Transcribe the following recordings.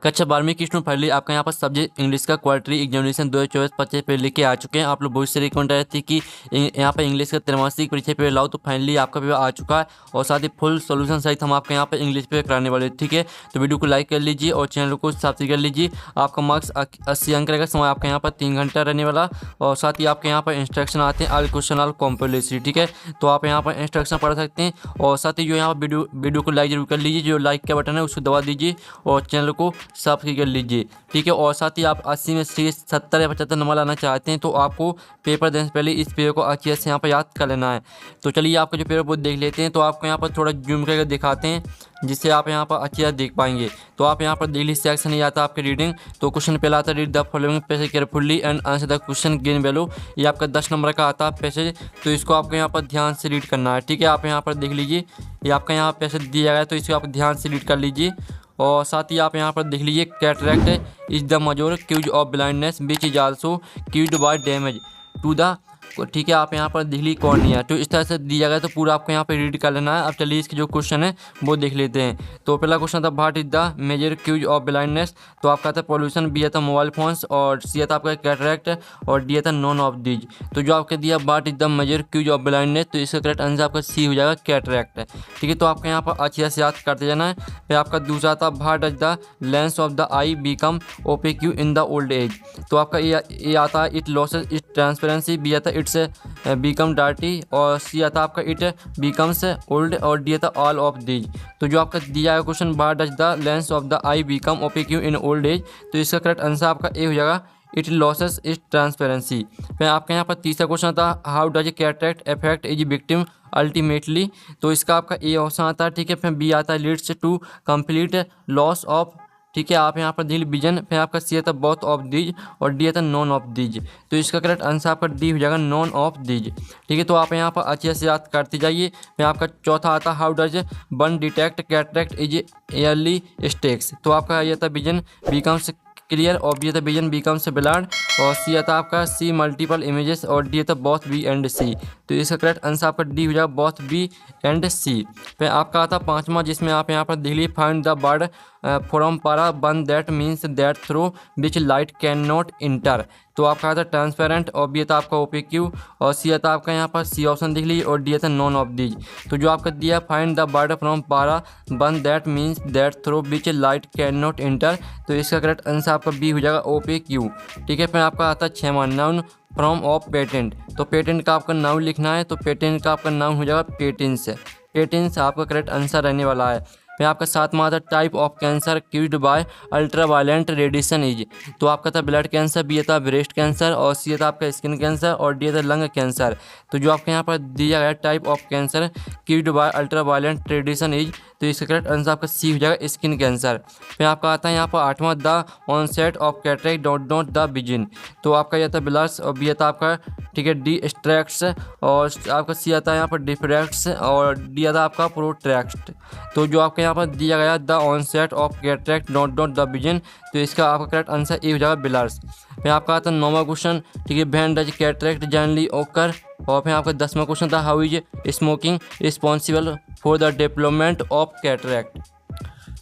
कक्षा 12वीं की स्टूडेंट फाइनली आपका यहाँ पर सब्जेक्ट इंग्लिश का क्वार्टरी एग्जामिनेशन 2024-25 पे लिख के आ चुके हैं। आप लोग बहुत से रिकमेंड रहे थे कि यहाँ पर इंग्लिश का त्रैमासिक परीक्षा पेपर लाओ, तो फाइनली आपका पेपर आ चुका है और साथ ही फुल सोल्यूशन सहित हम आपके यहाँ पर इंग्लिश पेपर कराने वाले। ठीक है, तो वीडियो को लाइक कर लीजिए और चैनल को सब्सक्राइब कर लीजिए। आपका मार्क्स 80 अंक रहेगा, समय आपके यहाँ पर 3 घंटा रहने वाला और साथ ही आपके यहाँ पर इंस्ट्रक्शन आते हैं ऑल क्वेश्चन ऑल कॉम्पल्सरी। ठीक है, तो आप यहाँ पर इंस्ट्रक्शन पढ़ सकते हैं और साथ ही जो यहाँ पर वीडियो को लाइक जरूर कर लीजिए, जो लाइक का बटन है उसको दबा दीजिए और चैनल को सब्सक्राइब कर लीजिए। ठीक है, और साथ ही आप 80 में से 70 या 75 नंबर लाना चाहते हैं तो आपको पेपर देने से पहले इस पेपर को अच्छे से यहाँ पर याद कर लेना है। तो चलिए आपका जो पेपर वो देख लेते हैं। तो आपको यहाँ पर थोड़ा जूम करके दिखाते हैं जिससे आप यहाँ पर अच्छी तरह देख पाएंगे। तो आप यहाँ पर डेली सेक्शन नहीं आता आपके रीडिंग। तो क्वेश्चन पहला आता है read the following passage carefully and answer the question gain value. ये आपका 10 नंबर का आता है पैसेज, तो इसको आपको यहाँ पर ध्यान से रीड करना है। ठीक है, आप यहाँ पर देख लीजिए, ये आपका यहाँ पैसेज दिया गया है तो इसको आप ध्यान से रीड कर लीजिए। और साथ ही आप यहाँ पर देख लीजिए cataract is the major cause of blindness which is also caused by damage to the. ठीक है, आप यहाँ पर देख लीजिए कॉर्निया, तो इस तरह से दिया गया तो पूरा आपको यहाँ पे रीड कर लेना है। अब चलिए इसके जो क्वेश्चन है वो देख लेते हैं। तो पहला क्वेश्चन था what is the major cause of blindness. तो आपका था पॉल्यूशन, बी था मोबाइल फोन्स और सी था आपका कैटरैक्ट और डी था नॉन ऑफ दीज। तो जो आपके दिया what is the major cause of blindness, तो इसका करेक्ट आंसर आपका सी हो जाएगा कैटरैक्ट। ठीक है, तो आपको यहाँ पर अच्छी से याद करते जाना है। फिर आपका दूसरा था what does the lens of the eye become opaque in the old age. तो आपका ये आता है it loses it transparency, B आता इट्स बिकम डार्टी और सी आता आपका इट बिकम्स ओल्ड और डी आता ऑल ऑफ दीज। तो जो आपका दिया है question what does the lens of the eye become opaque in old age, तो इसका करेक्ट आंसर आपका ए हो जाएगा इट लॉसेस इट ट्रांसपेरेंसी। फिर आपका यहाँ पर तीसरा क्वेश्चन था how does cataract affect as victim ultimately. तो इसका आपका ए ऑप्शन आता है। ठीक है, फिर बी आता है leads to complete loss of. ठीक है, आप यहाँ पर दिल विजन। फिर आपका सी आता बोथ ऑफ दीज और डी आता नॉन ऑफ दीज। तो इसका करेक्ट आंसर आपका डी हो जाएगा नॉन ऑफ दीज। ठीक है, तो आप यहाँ पर अच्छे से याद करते जाइए। फिर आपका चौथा आता how does one detect cataract is early stakes. तो आपका ये था विजन बिकम्स क्लियर और बी था विजन बिकम्स ब्लड और सी आता आपका सी मल्टीपल इमेजेस और डी था बोथ बी एंड सी। तो इसका करेक्ट आंसर आपका डी हो जाएगा बोथ बी एंड सी। फिर आपका आता पांचवा जिसमें आप यहाँ पर देख लीजिए फाइंड द बर्ड फ्रॉम पारा one that means that through which light can not inter. तो आपका आता ट्रांसपेरेंट और बी था आपका ओपेक्यू और सी आता आपका यहाँ पर सी ऑप्शन देख लीजिए और डी था नॉन ऑफ दीज। तो जो आपका दिया फाइंड द बर्ड फ्रॉम पारा one that means that through which light can not inter. तो इसका करेक्ट आंसर आपका बी हो जाएगा ओपेक्यू। ठीक है, फिर आपका आता है 6वां नाउन फ्रॉम ऑफ पेटेंट। तो पेटेंट का आपका नाउन लिखना है, तो पेटेंट का आपका नाउन हो जाएगा पेटेंस। पेटेंस आपका करेक्ट आंसर रहने वाला है। फिर आपका 7वां आता type of cancer caused by ultraviolet radiation is. तो आपका था ब्लड कैंसर, बी था ब्रेस्ट कैंसर और सी था आपका स्किन कैंसर और डी था लंग कैंसर। तो जो आपके यहाँ पर दिया गया type of cancer caused by ultraviolet radiation is, तो इसका करेक्ट आंसर आपका सी हो जाएगा स्किन कैंसर। फिर आपका आता है यहाँ पर 8वां the onset of cataract dot not the begin. तो आपका यह था ब्लर्स और बी था आपका ठीक है डी स्ट्रैक्ट्स और आपका सी आता है यहाँ पर डिफ्रैक्ट्स और डी आता आपका प्रोट्रैक्ट। तो जो आपके यहाँ पर दिया गया the onset of cataract dot not the begin, तो इसका आपका करेक्ट आंसर ए हो जाएगा ब्लर्स। फिर आपका आता है 9वां क्वेश्चन ठीक है व्हेन डज कैटरैक्ट जनरली ओकर। और फिर आपका 10वां क्वेश्चन था how is smoking responsible for the development of cataract.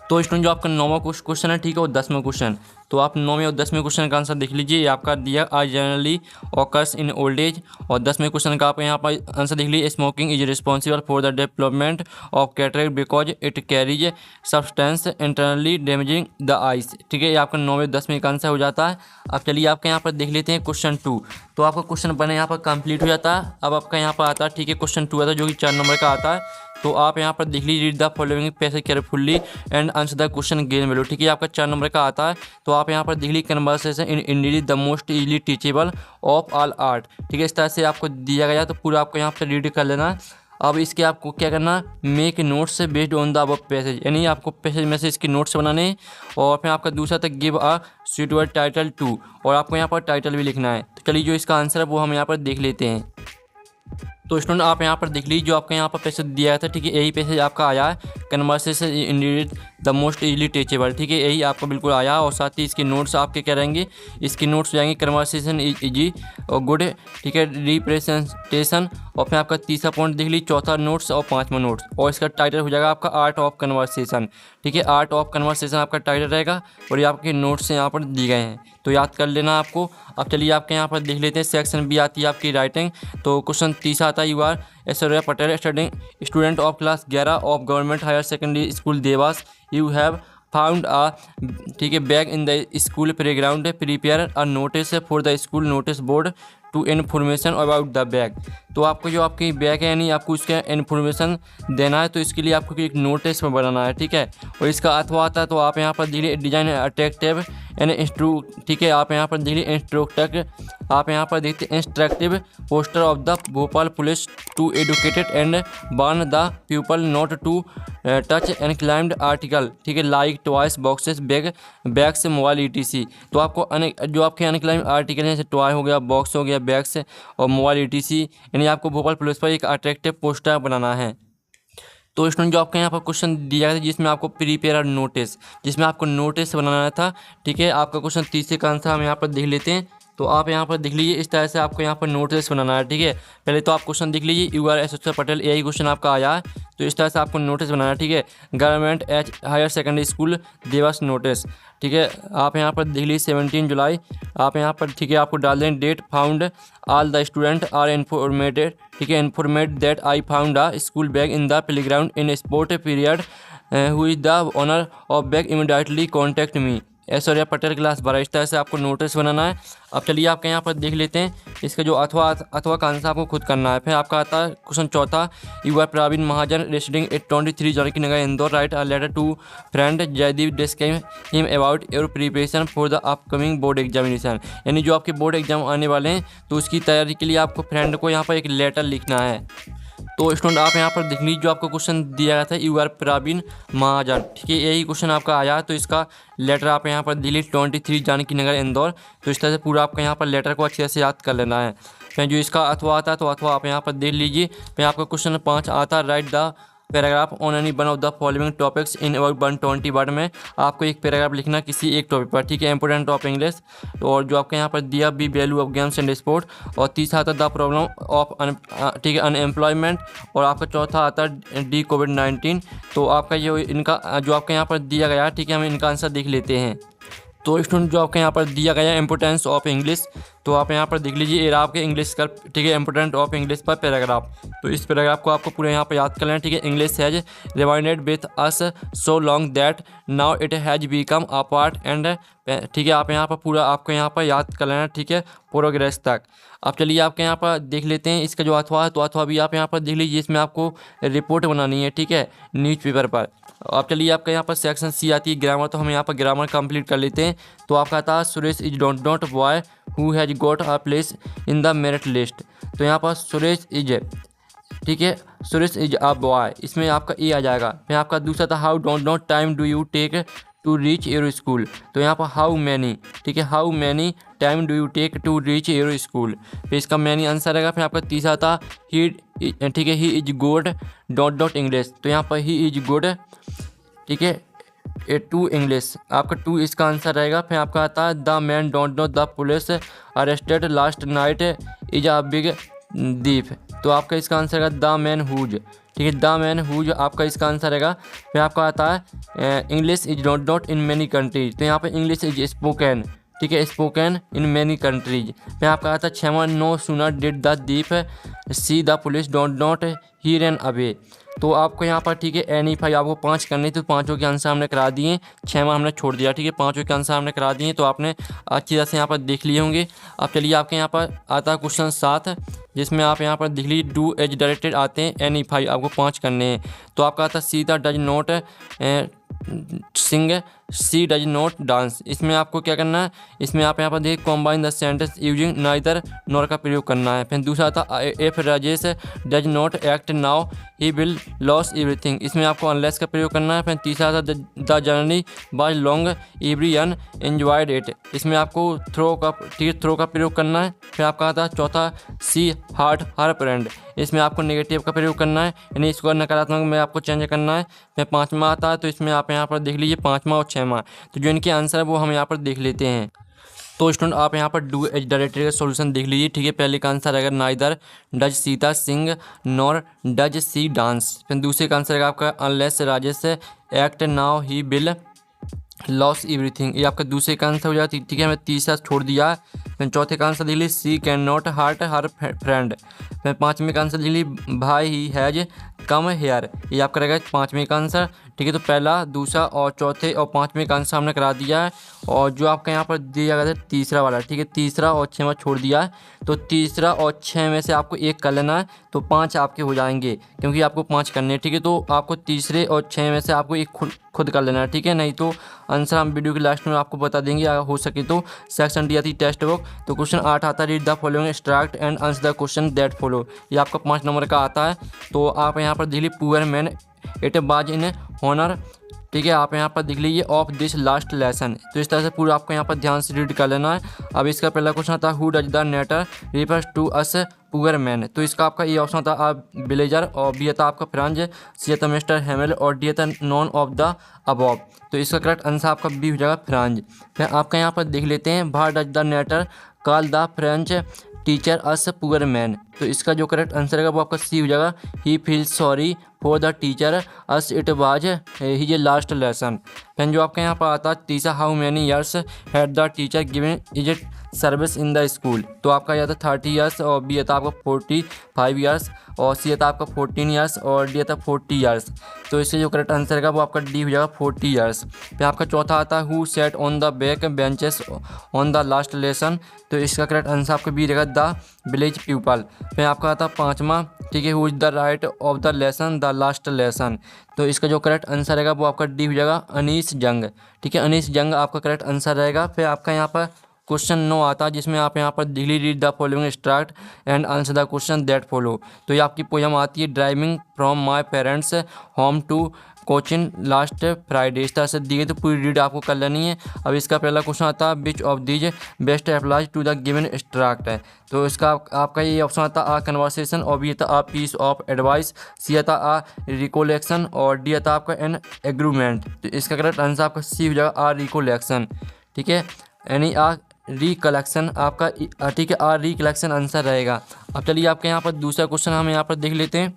तो स्टूडेंट जो आपका 9वां क्वेश्चन है ठीक है और 10वां क्वेश्चन, तो आप 9वें और 10वें क्वेश्चन का आंसर देख लीजिए। ये आपका दिया आज generally occurs in old as और 10वें क्वेश्चन का आप यहाँ पर आंसर देख लीजिए smoking is responsible for the development of cataract because it carries substance internally damaging the ice. ठीक है, ये आपका 9वें 10वें का आंसर हो जाता है। अब चलिए आपके यहाँ पर देख लेते हैं क्वेश्चन 2। तो आपका क्वेश्चन 1 यहाँ पर कंप्लीट हो जाता है। अब आपका यहाँ पर आता है ठीक है क्वेश्चन 2 आता है जो कि 4 नंबर का आता है। तो आप यहाँ पर देख लीजिए read the following passage carefully and answer the question gain value. ठीक है, आपका 4 नंबर का आता है। तो आप यहाँ पर देख लीजिए conversation in English the most easily teachable of all art. ठीक है, इस तरह से आपको दिया गया तो पूरा आपको यहाँ पर रीड कर लेना है। अब इसके आपको क्या करना make notes based on the अब पैसेज, यानी आपको पैसेज में से इसके नोट्स बनाने हैं। और फिर आपका दूसरा तक give a suitable title to और आपको यहाँ पर टाइटल भी लिखना है। तो चलिए जो इसका आंसर है वो हम यहाँ पर देख लेते हैं। तो स्टूडेंट आप यहाँ पर देख लीजिए जो आपका यहाँ पर पैसेज दिया था ठीक है यही पैसेज आपका आया है conversation in the most easily teachable. ठीक है, यही आपको बिल्कुल आया। और साथ ही इसके नोट्स आपके क्या रहेंगे, इसके नोट्स जाएंगे कन्वर्सेशन इजी और गुड। ठीक है, रिप्रेजेंटेशन। और फिर आपका तीसरा पॉइंट देख लीजिए, चौथा नोट्स और पांचवा नोट्स। और इसका टाइटल हो जाएगा आपका आर्ट ऑफ कन्वर्सेशन। ठीक है, आर्ट ऑफ कन्वर्सेशन आपका टाइटल रहेगा और ये आपके नोट्स यहाँ पर दिए गए हैं, तो याद कर लेना आपको। अब चलिए आपके यहाँ पर देख लेते हैं, सेक्शन बी आती है आपकी राइटिंग। तो क्वेश्चन तीसरा आता है, you are Aishwarya Patel student of class 11 of government higher secondary school Dewas. You have found a ठीक है bag in the school playground. Prepare a notice for the school notice board to information about the bag. तो आपको जो आपकी bag है यानी आपको उसका इन्फॉर्मेशन देना है, तो इसके लिए आपको एक नोटिस में बनाना है। ठीक है, और इसका अथवा आता है, तो आप यहाँ पर देखिए डिजाइन अट्रैक्टिव एंड ठीक है, आप यहाँ पर देखिए आप यहाँ पर देखते instructive poster of the Bhopal police to educated and warn the people not to touch unclaimed article. ठीक है, like toys boxes bags mobile ETC। तो आपको जो आपके अनक्लाइम्ड आर्टिकल हैं, जैसे टॉय हो गया, बॉक्स हो गया, बैग्स और मोबाइल ETC, यानी आपको भोपाल पुलिस पर एक अट्रैक्टिव पोस्टर बनाना है। तो स्टूडेंट जो आपके यहाँ पर क्वेश्चन दिया गया था, जिसमें आपको प्रिपेयर नोटिस, जिसमें आपको नोटिस बनाना था। ठीक है, आपका क्वेश्चन तीसरे का आंसर हम यहाँ पर देख लेते हैं। तो आप यहाँ पर देख लीजिए, इस तरह से आपको यहाँ पर नोटिस बनाना है। ठीक है, पहले तो आप क्वेश्चन देख लीजिए, यू आर ऐश्वर्या पटेल, यही क्वेश्चन आपका आया है, तो इस तरह से आपको नोटिस बनाना है। ठीक है, government higher secondary school Dewas notice. ठीक है, आप यहाँ पर देख लीजिए 17 जुलाई आप यहाँ पर, ठीक है, आपको डाल दें that found all the student are informated. ठीक है, informate that I found a school bag in the playground in sport period who is the owner of bag immediately contact me. Aishwarya Patel class 12। इस तरह से आपको नोटिस बनाना है। अब चलिए आपके यहाँ पर देख लेते हैं, इसका जो अथवा का आंसर आपको खुद करना है। फिर आपका आता है क्वेश्चन चौथा, you are Praveen Mahajan residing at 23 Janki Nagar Indore, write a letter to friend Jaideep describe him about your preparation for the upcoming board examination. यानी जो आपके बोर्ड एग्जाम आने वाले हैं, तो उसकी तैयारी के लिए आपको फ्रेंड को यहाँ पर एक लेटर लिखना है। तो स्टूडेंट आप यहाँ पर देख लीजिए, जो आपको क्वेश्चन दिया गया था, यू आर प्रवीण महाजन। ठीक है, यही क्वेश्चन आपका आया है, तो इसका लेटर आप यहाँ पर दिल्ली 23 जानकी नगर इंदौर। तो इस तरह से पूरा आपका यहाँ पर लेटर को अच्छे से याद कर लेना है। फिर जो इसका अथवा आता है, तो अथवा आप यहाँ पर देख लीजिए। फिर आपका क्वेश्चन 5 आता है, right the paragraph on any one of the following topics in about 120 word में आपको एक पैराग्राफ लिखना किसी एक टॉपिक पर। ठीक है, इंपोर्टेंट ऑफ इंग्लिश। और जो आपके यहाँ पर दिया B value of games and sport. और तीसरा आता द प्रॉब्लम ऑफ ठीक है अनएम्प्लॉयमेंट। और आपका चौथा आता है डी कोविड-19। तो आपका ये इनका जो आपके यहाँ पर दिया गया है, ठीक है, हम इनका आंसर देख लेते हैं। तो स्टूडेंट जो आपके यहाँ पर दिया गया है इंपोर्टेंस ऑफ इंग्लिश, तो आप यहाँ पर देख लीजिए, ये आपके इंग्लिश का, ठीक है, इंपोर्टेंट ऑफ इंग्लिश पर पैराग्राफ। तो इस पैराग्राफ को आपको पूरे यहाँ पर याद कर लेना। ठीक है, English has reminded with us so long that now it has become a part and. ठीक है, आप यहाँ पर पूरा आपको यहाँ पर याद कर लेना। ठीक है, प्रोग्रेस तक। अब चलिए आपके यहाँ पर देख लेते हैं, इसका जो अथवा है, तो अथवा भी आप यहाँ पर देख लीजिए, इसमें आपको रिपोर्ट बनानी है। ठीक है, न्यूज़पेपर पर। अब चलिए आपका यहाँ पर सेक्शन सी आती है ग्रामर, तो हम यहाँ पर ग्रामर कंप्लीट कर लेते हैं। तो आपका आता है Suresh is not boy who has got a place in the merit list. तो यहाँ पर सुरेश इज, ठीक है, सुरेश इज अ बॉय, इसमें आपका ए आ जाएगा। फिर आपका दूसरा था how don't time do you take to reach your school. तो यहाँ पर हाउ मैनी, ठीक है, how many time do you take to reach your school. फिर इसका मैनी आंसर रहेगा। फिर आपका तीसरा था ही, ठीक है, he is good at English. तो यहाँ पर ही इज गुड, ठीक है, टू इंग्लिश, आपका टू इसका आंसर रहेगा। फिर आपका आता है the man don't know the police arrested last night is a big thief. तो आपका इसका आंसर रहेगा द मैन हुज। ठीक है, द मैन हुज आपका इसका आंसर रहेगा। फिर आपका आता है English is not in many countries. तो यहाँ पर इंग्लिश इज स्पोकन, ठीक है, स्पोकन इन मैनी कंट्रीज। फिर आपका आता है छेमा no sooner did the thief see the police don't not he run away. तो आपको यहाँ पर, ठीक है, एनी फाइव आपको 5 करने, तो पाँचों के आंसर हमने करा दिए, 6 हमने छोड़ दिया। ठीक है, पाँचों के आंसर हमने करा दिए, तो आपने अच्छी तरह से यहाँ पर देख लिए होंगे। अब चलिए आपके यहाँ पर आता है क्वेश्चन 7, जिसमें आप यहाँ पर देख लीजिए डू एज डायरेक्टेड आते हैं, एनी फाइव आपको 5 करने हैं। तो आपका आता है Sita does not sing she does not dance. इसमें आपको क्या करना है, इसमें आप यहाँ पर देखिए combine the sentence using neither nor का प्रयोग करना है। फिर दूसरा था if Rajesh does not act now he will lose everything. इसमें आपको अनलेस का प्रयोग करना है। फिर तीसरा था the journey was long everyone enjoyed it. इसमें आपको थ्रो का प्रयोग करना है। फिर आपका आता है चौथा सी हार्ट हर फ्रेंड। इसमें आपको नेगेटिव का प्रयोग करना है, यानी इसको नकारात्मक में आपको चेंज करना है। फिर पाँचवा आता है, तो इसमें आप यहाँ पर देख लीजिए पाँचवा और छठवां, तो जो इनके आंसर है वो हम यहाँ पर देख लेते हैं। तो स्टूडेंट आप यहाँ पर डू एच डायरेक्टरी का सॉल्यूशन देख लीजिए, ठीक है। पहले का आंसर आएगा neither does Sita sing nor does she dance. फिर दूसरे का आंसर आएगा आपका unless Rajesh act now he will lose everything. ये आपका दूसरे का आंसर हो जाता है, ठीक है। हमें तीसरा छोड़ दिया। फिर चौथे का आंसर देख लीजिए she can not hurt her friend. फिर पाँचवें का आंसर देख लीजिए भाई ही हैज कम हेयर। ये आपका रहेगा पाँचवें का आंसर, ठीक है। तो पहला, दूसरा और चौथे और पाँचवें का आंसर हमने करा दिया है। और जो आपका यहाँ पर दिया गया था तीसरा वाला, ठीक है, तीसरा और छठवां छोड़ दिया है। तो तीसरा और छः में से आपको एक कर लेना है, तो 5 आपके हो जाएंगे, क्योंकि आपको 5 करने हैं, ठीक है। तो आपको तीसरे और 6 में से आपको एक खुद कर लेना है, ठीक है। नहीं तो आंसर हम वीडियो के लास्ट में आपको बता देंगे, अगर हो सके तो। सेक्शन डी आती टेक्स्ट बुक, तो क्वेश्चन 8 आता है read the following extract and answer the question that follow. ये आपका 5 नंबर का आता है। तो आप यहाँ पर देख लीजिए पुअर मैन इट बाज इन हॉनर, ठीक है। आप यहाँ पर देख लीजिए ऑफ दिस लास्ट लेसन। तो इस तरह से पूरा आपको यहाँ पर ध्यान से रीड कर लेना है। अब इसका पहला क्वेश्चन आता है who does the narrator refers to as poor man. तो इसका आपका ये ऑप्शन था विलेजर, और बी था आपका फ्रांज, सी था मिस्टर हेमल, और डी था नॉन ऑफ द अबव। तो इसका करेक्ट आंसर आपका बी हो जाएगा फ्रांज। फिर आपका यहाँ पर देख लेते हैं what does the narrator call the French teacher as poor man. तो इसका जो करेक्ट आंसर है वो आपका सी हो जाएगा he feels sorry for the teacher us it was his last lesson. फिर जो आपका यहाँ पर आता है तीसरा how many years had the teacher given is service in the school. तो आपका यह था 30 ईयर्स, और बी था आपका 45 ईयर्स, और सी था आपका 14 ईयर्स, और डी था 40 ईयर्स। तो इससे जो करेक्ट आंसर है वो आपका डी हो जाएगा 40 ईयर्स। फिर आपका चौथा आता है who set on the back benches on the last lesson. तो इसका करेक्ट आंसर आपका बी रहेगा द विलेज पीपल। फिर आपका आता है पाँचवा, ठीक है, who is the right of the lesson the last lesson. तो इसका जो करेक्ट आंसर रहेगा वो आपका डी हो जाएगा अनीस जंग, ठीक है। अनीस जंग आपका करेक्ट आंसर रहेगा। फिर आपका यहाँ पर क्वेश्चन 9 आता है, जिसमें आप यहाँ पर Delhi read the following extract and answer the question that follow. तो ये आपकी पोयम आती है driving from my parents home to Cochin last Friday. इस तरह से दी गई, तो पूरी रीड आपको कर लेनी है। अब इसका पहला क्वेश्चन आता है which of these best applies to the given extract है। तो इसका आपका ये ऑप्शन आता है आ कन्वर्सेशन, और बी था आ पीस ऑफ एडवाइस, सी आता आ रिकोलेक्शन, और डी आता आपका एन एग्रीमेंट। तो इसका करेक्ट आंसर आपका सी हो जाएगा आ रिकोलेक्शन, ठीक है, यानी आ रिकलेक्शन आपका, ठीक है, आ रिकलेक्शन आंसर रहेगा। अब चलिए आपके यहाँ पर दूसरा क्वेश्चन हम यहाँ पर देख लेते हैं।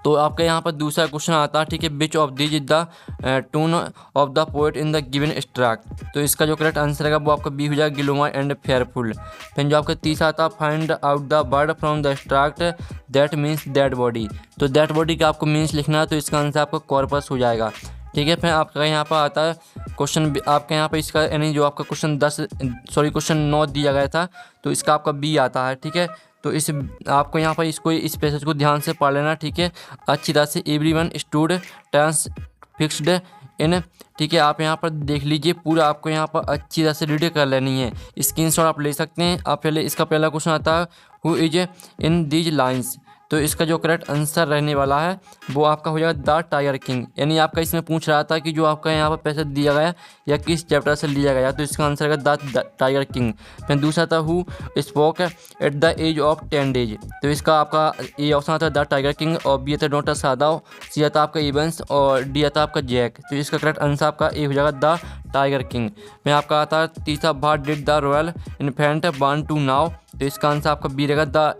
तो आपके यहाँ पर दूसरा क्वेश्चन आता है, ठीक है, which of this is the tone of the poet in the given extract. तो इसका जो करेक्ट आंसर रहेगा वो आपका बी हो जाएगा गिलोमा एंड फेयरफुल। फिर जो आपका तीसरा आता है find out the word from the extract that means that body. तो दैट बॉडी का आपको मीन्स लिखना है, तो इसका आंसर आपका कॉर्पस हो जाएगा, ठीक है। फिर आपका यहाँ पर आता है क्वेश्चन, आपके यहाँ पर इसका यानी जो आपका क्वेश्चन 9 दिया गया था, तो इसका आपका बी आता है, ठीक है। तो इस आपको यहाँ पर इस पैसेज को ध्यान से पढ़ लेना, ठीक है, अच्छी तरह से। Everyone stood transfixed in, ठीक है। आप यहाँ पर देख लीजिए पूरा, आपको यहाँ पर अच्छी तरह से रीड कर लेनी है, स्क्रीनशॉट आप ले सकते हैं। आप पहले इसका पहला क्वेश्चन आता है who is in these lines. तो इसका जो करेक्ट आंसर रहने वाला है वो आपका हो जाएगा द टाइगर किंग, यानी आपका इसमें पूछ रहा था कि जो आपका यहाँ पर पैसेज दिया गया या किस चैप्टर से लिया गया, तो इसका आंसर है द टाइगर किंग। फिर दूसरा था who spoke at the age of 10 days. तो इसका आपका ये ऑप्शन आता है द टाइगर किंग, और बी था डॉक्टर सादाव, सी आता आपका इवेंस, और डी आता आपका जैक। तो इसका करेक्ट आंसर आपका ए हो जाएगा द टाइगर किंग। में आपका आता है तीसरा what did the royal infant burn to know. तो इसका आंसर आपका बी रहेगा द,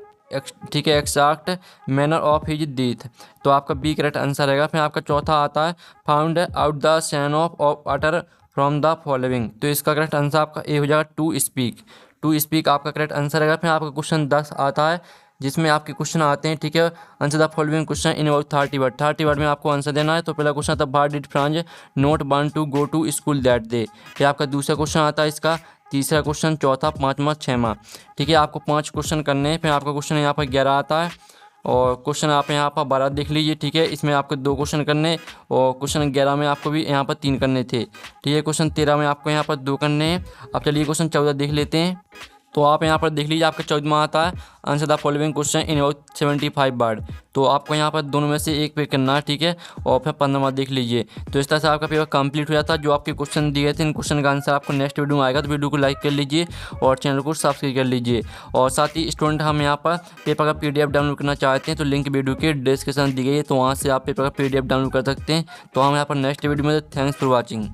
ठीक है, exact manner of his death. तो आपका बी करेक्ट आंसर रहेगा। फिर आपका चौथा आता है found out the sun of water from the following. तो इसका करेक्ट आंसर आपका ए हो जाएगा टू स्पीक आपका करेक्ट आंसर रहेगा। फिर आपका क्वेश्चन 10 आता है, जिसमें आपके क्वेश्चन आते हैं, ठीक है, answer the following question in about 30 word में आपको आंसर देना है। तो पहला क्वेश्चन आता है why did Franz not want to go to school that day. फिर आपका दूसरा क्वेश्चन आता है इसका, तीसरा क्वेश्चन, चौथा, पाँचवा, छठवां, ठीक है। आपको 5 क्वेश्चन करने हैं। फिर आपका क्वेश्चन यहाँ पर 11 आता है और क्वेश्चन आप यहाँ पर 12 देख लीजिए, ठीक है। इसमें आपको 2 क्वेश्चन करने, और क्वेश्चन 11 में आपको भी यहाँ पर 3 करने थे, ठीक है। क्वेश्चन 13 में आपको यहाँ पर 2 करने हैं। अब चलिए क्वेश्चन 14 देख लेते हैं। तो आप यहाँ पर देख लीजिए, आपका 14वां आता है answer the following question in about 75 word. तो आपको यहाँ पर दोनों में से एक पे करना है, ठीक है। और फिर 15वां देख लीजिए। तो इस तरह से आपका पेपर कंप्लीट हो जाता है। जो आपके क्वेश्चन दिए थे, इन क्वेश्चन का आंसर आपको नेक्स्ट वीडियो में आएगा, तो वीडियो को लाइक कर लीजिए और चैनल को सब्सक्राइब कर लीजिए। और साथ ही स्टूडेंट, हम यहाँ पर पेपर का PDF डाउनलोड करना चाहते हैं, तो लिंक वीडियो के डिस्क्रिप्शन दी गई है, तो वहाँ से आप पेपर का PDF डाउनलोड कर सकते हैं। तो हम यहाँ पर नेक्स्ट वीडियो में, थैंक्स फॉर वॉचिंग।